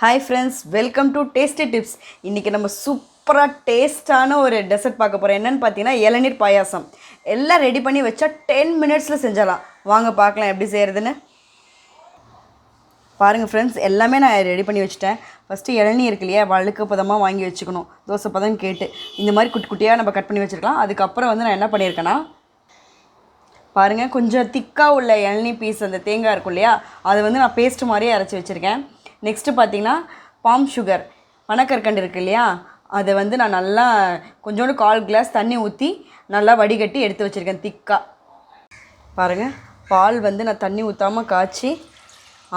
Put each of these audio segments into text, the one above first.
Hi friends, welcome to Tasty Tips. இன்னைக்கு நம்ம சூப்பரா டேஸ்டான ஒரு டெசர்ட் பார்க்க போறோம். என்னன்னு பார்த்தீங்கன்னா இளநீர் பாயாசம். எல்லாம் ரெடி பண்ணி வச்சா 10 மினிட்ஸ்ல செஞ்சிடலாம். வாங்க பார்க்கலாம் எப்படி செய்யறதுன்னு. பாருங்க ஃப்ரெண்ட்ஸ், எல்லாமே நான் ரெடி பண்ணி வச்சிட்டேன். ஃபர்ஸ்ட் இளநீர் இருக்கு இல்லையா, வழுக்கு பதமா வாங்கி வச்சுக்கணும். தோசை பதம் கேட்டு இந்த மாதிரி குட்டி குட்டியா நம்ம கட் பண்ணி வச்சிருக்கலாம். அதுக்கு அப்புறம் நான் என்ன பண்ணியிருக்கேன்னா, பாருங்க கொஞ்சம் திக்கா உள்ள இளநீர் பீஸ் அந்த தேங்காய் இருக்கும் இல்லையா, அதை நான் பேஸ்ட் மாதிரியே அரைச்சி வச்சிருக்கேன். நெக்ஸ்ட்டு பார்த்தீங்கன்னா பாம் சுகர் பனக்கற்கண்டு இருக்குது இல்லையா, அதை நான் நல்லா கொஞ்சோண்டு 1/4 கிளாஸ் தண்ணி ஊற்றி நல்லா வடிகட்டி எடுத்து வச்சுருக்கேன் திக்காக. பாருங்கள், பால் நான் தண்ணி ஊற்றாமல் காய்ச்சி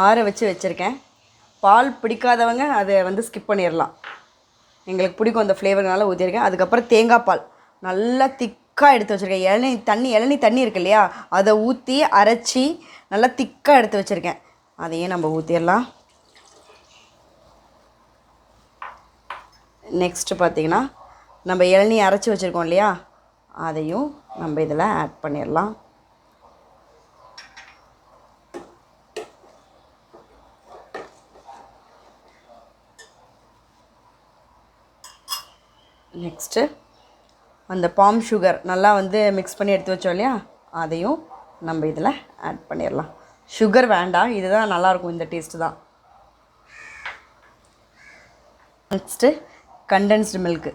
ஆற வச்சு வச்சுருக்கேன். பால் பிடிக்காதவங்க அதை ஸ்கிப் பண்ணிடலாம். எங்களுக்கு பிடிக்கும் அந்த ஃப்ளேவர்னால ஊற்றிருக்கேன். அதுக்கப்புறம் தேங்காய் பால் நல்லா திக்காக எடுத்து வச்சுருக்கேன். இளநீ தண்ணி இருக்கு இல்லையா, அதை ஊற்றி அரைச்சி நல்லா திக்காக எடுத்து வச்சுருக்கேன். அதையும் நம்ம ஊற்றிடலாம். நெக்ஸ்ட்டு பார்த்திங்கன்னா நம்ம இளநீ அரைச்சி வச்சுருக்கோம் இல்லையா, அதையும் நம்ம இதில் ஆட் பண்ணிடலாம். நெக்ஸ்ட்டு அந்த பாம் சுகர் நல்லா மிக்ஸ் பண்ணி எடுத்து வச்சோம் இல்லையா, அதையும் நம்ம இதில் ஆட் பண்ணிடலாம். சுகர் வேண்டாம், இதுதான் நல்லாயிருக்கும், இந்த டேஸ்ட்டு தான். நெக்ஸ்ட்டு கண்டென்ஸ்டு மில்க்கு,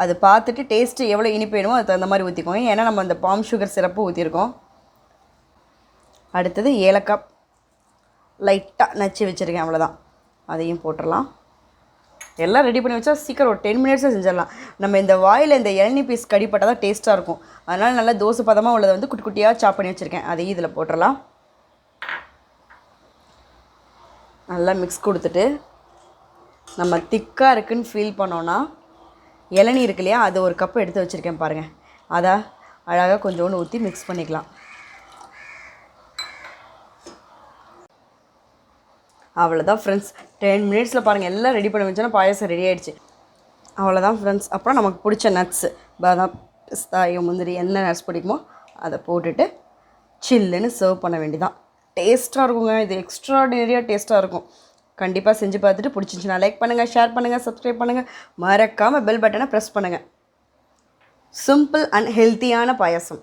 அது பார்த்துட்டு டேஸ்ட்டு எவ்வளோ இனிப்பு வேணுமோ அதுக்கு தகுந்த மாதிரி ஊற்றிக்கோங்க. ஏன்னா நம்ம அந்த பாம் சுகர் சிரப்பு ஊற்றிருக்கோம். அடுத்தது ஏலக்காய் லைட்டாக நச்சு வச்சுருக்கேன், அவ்வளோதான். அதையும் போட்டுடலாம். எல்லாம் ரெடி பண்ணி வச்சா சீக்கிரம் ஒரு 10 மினிட்ஸில் செஞ்சிடலாம். நம்ம இந்த வாயில் இந்த இளநீ பீஸ் கடிப்பட்டால் தான் டேஸ்ட்டாக இருக்கும். அதனால் நல்லா தோசை பதமாக உள்ளதை குட்டி குட்டியாக சாப் பண்ணி வச்சுருக்கேன். அதையும் இதில் போட்டுடலாம். நல்லா மிக்ஸ் கொடுத்துட்டு நம்ம திக்காக இருக்குதுன்னு ஃபீல் பண்ணோன்னா இளநீ இருக்கு இல்லையா, அது ஒரு கப்பு எடுத்து வச்சுருக்கேன் பாருங்கள். அதை அழகாக கொஞ்சோண்டு ஊற்றி மிக்ஸ் பண்ணிக்கலாம். அவ்வளோதான் ஃப்ரெண்ட்ஸ், 10 மினிட்ஸில் பாருங்கள் எல்லாம் ரெடி பண்ணி வச்சோன்னா பாயாசம் ரெடி ஆகிடுச்சு. அவ்வளோதான் ஃப்ரெண்ட்ஸ். அப்புறம் நமக்கு பிடிச்ச நட்ஸு, பாதாம், பிஸ்தா, முந்திரி, என்ன நட்ஸ் பிடிக்குமோ அதை போட்டுட்டு சில்லுன்னு சர்வ் பண்ண வேண்டியதான். டேஸ்ட்டாக இருக்குங்க, இது எக்ஸ்ட்ராடினரியாக டேஸ்ட்டாக இருக்கும். கண்டிப்பாக செஞ்சு பார்த்துட்டு பிடிச்சிருந்துச்சுன்னா லைக் பண்ணுங்கள், ஷேர் பண்ணுங்கள், சப்ஸ்கிரைப் பண்ணுங்கள். மறக்காமல் பெல் பட்டனை ப்ரெஸ் பண்ணுங்கள். சிம்பிள் அண்ட் ஹெல்த்தியான பாயாசம்.